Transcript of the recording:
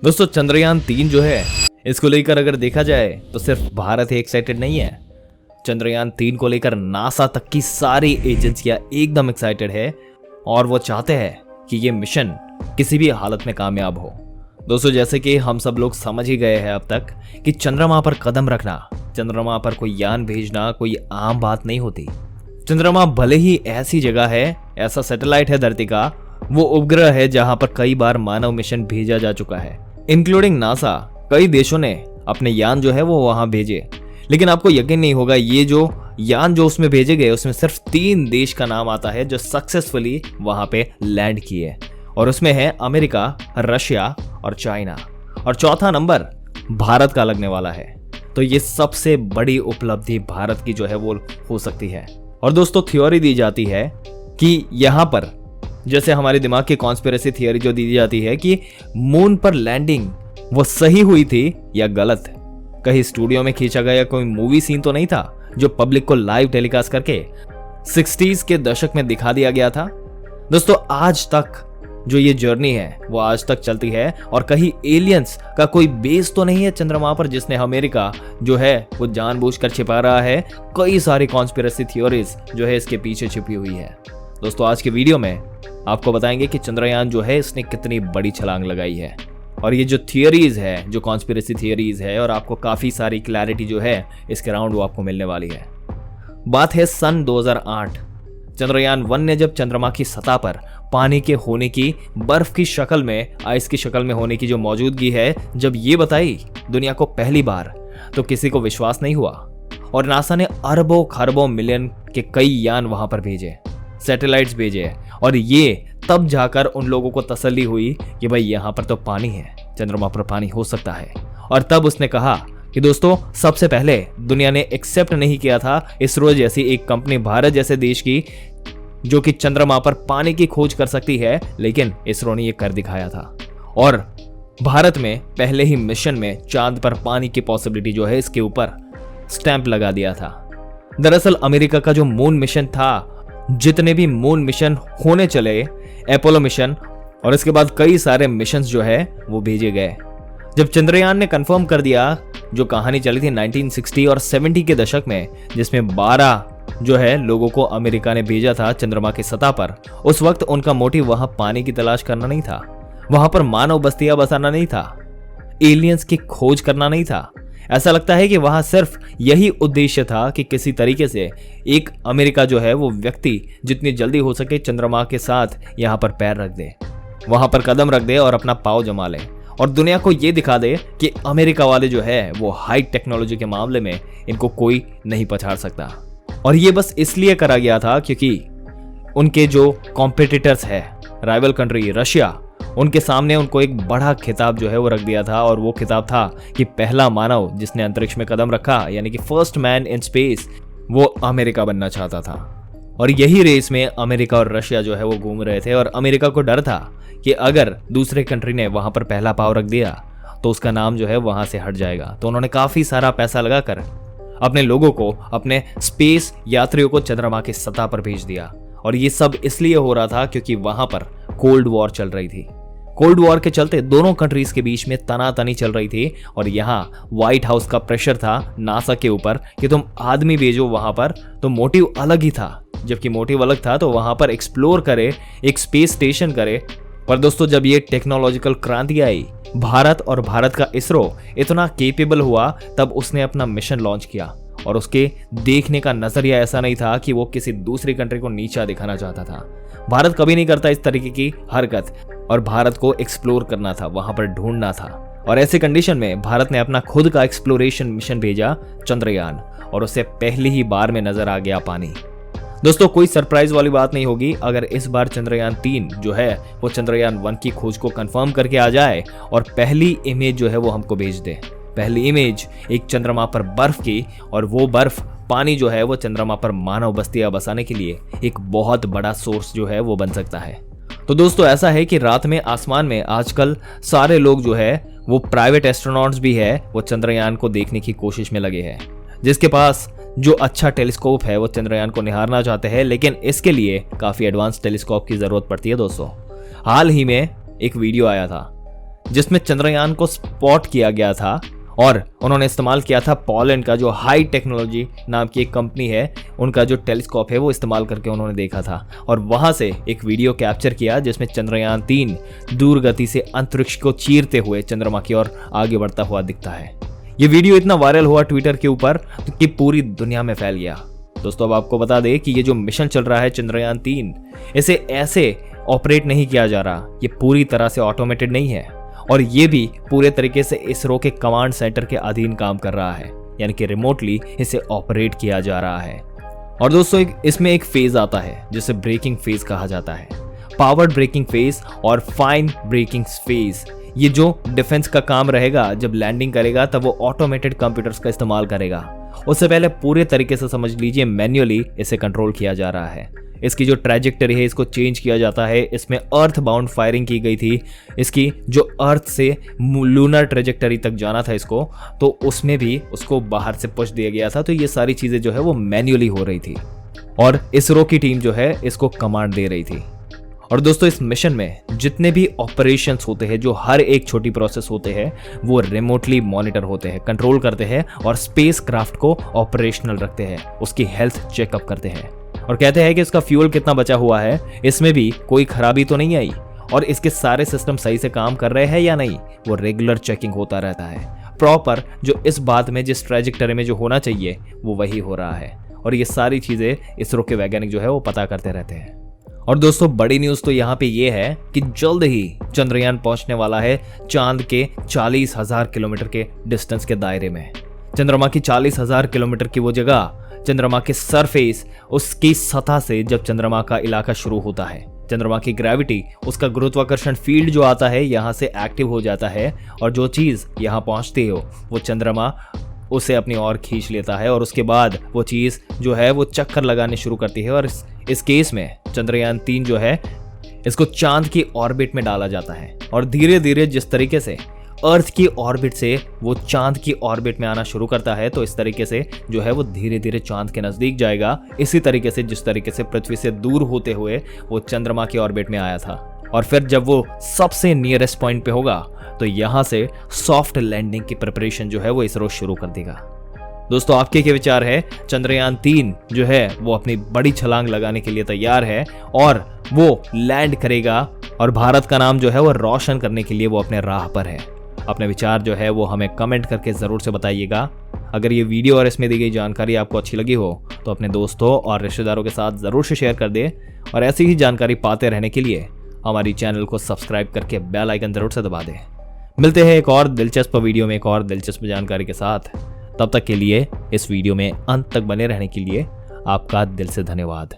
दोस्तों चंद्रयान 3 जो है इसको लेकर अगर देखा जाए तो सिर्फ भारत ही एक्साइटेड नहीं है। चंद्रयान 3 को लेकर नासा तक की सारी एजेंसियां एकदम एक्साइटेड है और वो चाहते हैं कि ये मिशन किसी भी हालत में कामयाब हो। दोस्तों जैसे कि हम सब लोग समझ ही गए हैं अब तक कि चंद्रमा पर कदम रखना, चंद्रमा पर कोई यान भेजना कोई आम बात नहीं होती। चंद्रमा भले ही ऐसी जगह है, ऐसा सैटेलाइट है धरती का, वो उपग्रह है जहां पर कई बार मानव मिशन भेजा जा चुका है, इंक्लूडिंग नासा। कई देशों ने अपने यान जो है वो वहां भेजे, लेकिन आपको यकीन नहीं होगा ये जो यान जो उसमें भेजे गए उसमें सिर्फ 3 देश का नाम आता है जो सक्सेसफुली वहां पे लैंड किए, और उसमें है अमेरिका, रशिया और चाइना, और चौथा नंबर भारत का लगने वाला है। तो ये सबसे बड़ी उपलब्धि भारत की जो है वो हो सकती है। और दोस्तों थ्योरी दी जाती है कि यहां पर जैसे हमारे दिमाग की कॉन्स्पिरेसी थियरी जो दी जाती है कि मून पर लैंडिंग वो सही हुई थी या गलत, कहीं स्टूडियो में खींचा गया कोई मूवी सीन तो नहीं था जो पब्लिक को लाइव टेलीकास्ट करके 60s के दशक में दिखा दिया गया था। दोस्तों आज तक जो ये जर्नी है वो आज तक चलती है और कहीं एलियंस का कोई बेस तो नहीं है चंद्रमा पर जिसने अमेरिका जो है वो जानबूझकर छिपा रहा है। कई सारी कॉन्स्पिरेसी थ्योरीज जो है इसके पीछे छिपी हुई है। दोस्तों आज के वीडियो में आपको बताएंगे कि चंद्रयान जो है इसने कितनी बड़ी छलांग लगाई है, और ये जो थियरीज है, जो कॉन्स्पिरेसी थियरीज है, और आपको काफी सारी क्लैरिटी जो है इसके अराउंड वो आपको मिलने वाली है। बात है सन 2008। चंद्रयान 1 ने जब चंद्रमा की सतह पर पानी के होने की, बर्फ की शक्ल में, आइस की शक्ल में होने की जो मौजूदगी है, जब ये बताई दुनिया को पहली बार, तो किसी को विश्वास नहीं हुआ, और नासा ने अरबों खरबों मिलियन के कई यान वहां पर भेजे, सैटेलाइट्स भेजे, और ये तब जाकर उन लोगों को तसल्ली हुई कि भाई यहाँ पर तो पानी है, चंद्रमा पर पानी हो सकता है। और तब उसने कहा कि दोस्तों सबसे पहले दुनिया ने एक्सेप्ट नहीं किया था इसरो जैसी एक कंपनी, भारत जैसे देश की, जो कि चंद्रमा पर पानी की खोज कर सकती है, लेकिन इसरो ने ये कर दिखाया था। और भारत में पहले ही मिशन में चांद पर पानी की पॉसिबिलिटी जो है इसके ऊपर स्टैंप लगा दिया था। दरअसल अमेरिका का जो मून मिशन था, जितने भी मून मिशन होने चले, अपोलो मिशन और इसके बाद कई सारे मिशंस जो है वो भेजे गए। जब चंद्रयान ने कंफर्म कर दिया, जो कहानी चली थी 1960 और 70 के दशक में, जिसमें 12 जो है लोगों को अमेरिका ने भेजा था चंद्रमा की सतह पर, उस वक्त उनका मोटिव वहां पानी की तलाश करना नहीं था, वहां पर मानव बस्तियां बसाना नहीं था, एलियंस की खोज करना नहीं था। ऐसा लगता है कि वहां सिर्फ यही उद्देश्य था कि किसी तरीके से एक अमेरिका जो है वो व्यक्ति जितनी जल्दी हो सके चंद्रमा के साथ यहां पर पैर रख दे, वहां पर कदम रख दे और अपना पांव जमा ले, और दुनिया को ये दिखा दे कि अमेरिका वाले जो है वो हाई टेक्नोलॉजी के मामले में इनको कोई नहीं पछाड़ सकता। और ये बस इसलिए करा गया था क्योंकि उनके जो कॉम्पिटिटर्स है, राइवल कंट्री रशिया, उनके सामने उनको एक बड़ा खिताब जो है वो रख दिया था, और वो खिताब था कि पहला मानव जिसने अंतरिक्ष में कदम रखा, यानी कि फर्स्ट मैन इन स्पेस, वो अमेरिका बनना चाहता था। और यही रेस में अमेरिका और रशिया जो है वो घूम रहे थे, और अमेरिका को डर था कि अगर दूसरे कंट्री ने वहां पर पहला पांव रख दिया तो उसका नाम जो है वहां से हट जाएगा। तो उन्होंने काफी सारा पैसा लगाकर अपने लोगों को, अपने स्पेस यात्रियों को चंद्रमा की सतह पर भेज दिया। और ये सब इसलिए हो रहा था क्योंकि वहां पर कोल्ड वॉर चल रही थी। कोल्ड वॉर के चलते दोनों कंट्रीज के बीच में तनातनी चल रही थी, और यहाँ व्हाइट हाउस का प्रेशर था नासा के ऊपर कि तुम आदमी भेजो वहां पर। तो मोटिव अलग ही था, जबकि मोटिव अलग था तो वहां पर एक्सप्लोर करे, एक स्पेस स्टेशन करे। पर दोस्तों जब ये टेक्नोलॉजिकल क्रांति आई, भारत और भारत का इसरो इतना केपेबल हुआ, तब उसने अपना मिशन लॉन्च किया, और उसके देखने का नजरिया ऐसा नहीं था कि वो किसी दूसरी कंट्री को नीचा दिखाना चाहता था। भारत कभी नहीं करता इस तरीके की हरकत, और भारत को एक्सप्लोर करना था, वहां पर ढूंढना था। और ऐसे कंडीशन में भारत ने अपना खुद का एक्सप्लोरेशन मिशन भेजा, चंद्रयान, और उसे पहली ही बार में नजर आ गया पानी। दोस्तों कोई सरप्राइज वाली बात नहीं होगी अगर इस बार चंद्रयान 3 जो है वो चंद्रयान 1 की खोज को कंफर्म करके आ जाए और पहली इमेज जो है वो हमको भेज दे। पहली इमेज एक चंद्रमा पर बर्फ की, और वो बर्फ पानी जो है वो चंद्रमा पर मानव बस्तियां बसाने के लिए एक बहुत बड़ा सोर्स जो है वो बन सकता है। तो दोस्तों ऐसा है कि रात में आसमान में आजकल सारे लोग जो है वो प्राइवेट एस्ट्रोनॉट्स भी है, वो चंद्रयान को देखने की कोशिश में लगे हैं। जिसके पास जो अच्छा टेलीस्कोप है वो चंद्रयान को निहारना चाहते हैं, लेकिन इसके लिए काफी एडवांस टेलीस्कोप की जरूरत पड़ती है। दोस्तों हाल ही में एक वीडियो आया था जिसमें चंद्रयान को स्पॉट किया गया था और उन्होंने इस्तेमाल किया था पोलैंड का जो हाई टेक्नोलॉजी नाम की एक कंपनी है, उनका जो टेलीस्कोप है वो इस्तेमाल करके उन्होंने देखा था और वहां से एक वीडियो कैप्चर किया जिसमें चंद्रयान 3 दूर गति से अंतरिक्ष को चीरते हुए चंद्रमा की ओर आगे बढ़ता हुआ दिखता है। ये वीडियो इतना वायरल हुआ ट्विटर के ऊपर कि पूरी दुनिया में फैल गया। दोस्तों अब आपको बता दें कि ये जो मिशन चल रहा है चंद्रयान 3, इसे ऐसे ऑपरेट नहीं किया जा रहा, ये पूरी तरह से ऑटोमेटेड नहीं है और ये भी पूरे तरीके से इसरो के कमांड सेंटर के अधीन काम कर रहा है, यानी कि रिमोटली इसे ऑपरेट किया जा रहा है। और दोस्तों इसमें एक फेज आता है जिसे ब्रेकिंग फेज कहा जाता है। पावर्ड ब्रेकिंग फेज और फाइन ब्रेकिंग फेज, ये जो डिफेंस का काम रहेगा, जब लैंडिंग करेगा तब वो ऑटोमेटेड कंप्यूटर्स का इस्तेमाल करेगा। उससे पहले पूरे तरीके से समझ लीजिए मैन्युअली इसे कंट्रोल किया जा रहा है। इसकी जो ट्रैजेक्टरी है इसको चेंज किया जाता है। इसमें अर्थ बाउंड फायरिंग की गई थी। इसकी जो अर्थ से लूनर ट्रैजेक्टरी तक जाना था इसको, तो उसमें भी उसको बाहर से पुश दिया गया था। तो ये सारी चीज़ें जो है वो मैन्युअली हो रही थी और इसरो की टीम जो है इसको कमांड दे रही थी। और दोस्तों इस मिशन में जितने भी ऑपरेशंस होते हैं, जो हर एक छोटी प्रोसेस होते हैं, वो रिमोटली मॉनिटर होते हैं, कंट्रोल करते हैं और स्पेस क्राफ्ट को ऑपरेशनल रखते हैं, उसकी हेल्थ चेकअप करते हैं और कहते हैं कि इसका फ्यूल कितना बचा हुआ है, इसमें भी कोई खराबी तो नहीं आई और इसके सारे सिस्टम सही से काम कर रहे हैं या नहीं, वो रेगुलर चेकिंग होता रहता है। प्रॉपर जो इस बात में जिस ट्रैजेक्टरी में जो होना चाहिए वो वही हो रहा है और ये सारी चीज़ें इसरो के वैज्ञानिक जो है वो पता करते रहते हैं। और दोस्तों बड़ी न्यूज़ तो यहाँ पे ये है कि जल्द ही चंद्रयान पहुंचने वाला है चांद के 40,000 किलोमीटर के डिस्टेंस के दायरे में। चंद्रमा की 40,000 किलोमीटर की वो जगह, चंद्रमा के सरफेस, उसकी सतह से जब चंद्रमा का इलाका शुरू होता है, चंद्रमा की ग्रेविटी, उसका गुरुत्वाकर्षण फील्ड जो आता है यहाँ से एक्टिव हो जाता है और जो चीज़ यहाँ पहुँचती हो वो चंद्रमा उसे अपनी ओर खींच लेता है और उसके बाद वो चीज़ जो है वो चक्कर लगाने शुरू करती है और इस केस में चंद्रयान 3 जो है इसको चांद की ऑर्बिट में डाला जाता है और धीरे धीरे जिस तरीके से अर्थ की ऑर्बिट से वो चांद की ऑर्बिट में आना शुरू करता है, तो इस तरीके से जो है वो धीरे धीरे चांद के नज़दीक जाएगा, इसी तरीके से जिस तरीके से पृथ्वी से दूर होते हुए वो चंद्रमा की ऑर्बिट में आया था। और फिर जब वो सबसे नियरेस्ट पॉइंट पे होगा तो यहाँ से सॉफ्ट लैंडिंग की प्रिपरेशन जो है वो इसरो शुरू कर देगा। दोस्तों आपके क्या विचार है? चंद्रयान 3 जो है वो अपनी बड़ी छलांग लगाने के लिए तैयार है और वो लैंड करेगा और भारत का नाम जो है वो रोशन करने के लिए वो अपने राह पर है। अपने विचार जो है वो हमें कमेंट करके ज़रूर से बताइएगा। अगर ये वीडियो और इसमें दी गई जानकारी आपको अच्छी लगी हो तो अपने दोस्तों और रिश्तेदारों के साथ ज़रूर से शेयर कर दें और ऐसी ही जानकारी पाते रहने के लिए हमारी चैनल को सब्सक्राइब करके बेल आइकन ज़रूर से दबा दें। मिलते हैं एक और दिलचस्प वीडियो में एक और दिलचस्प जानकारी के साथ। तब तक के लिए इस वीडियो में अंत तक बने रहने के लिए आपका दिल से धन्यवाद।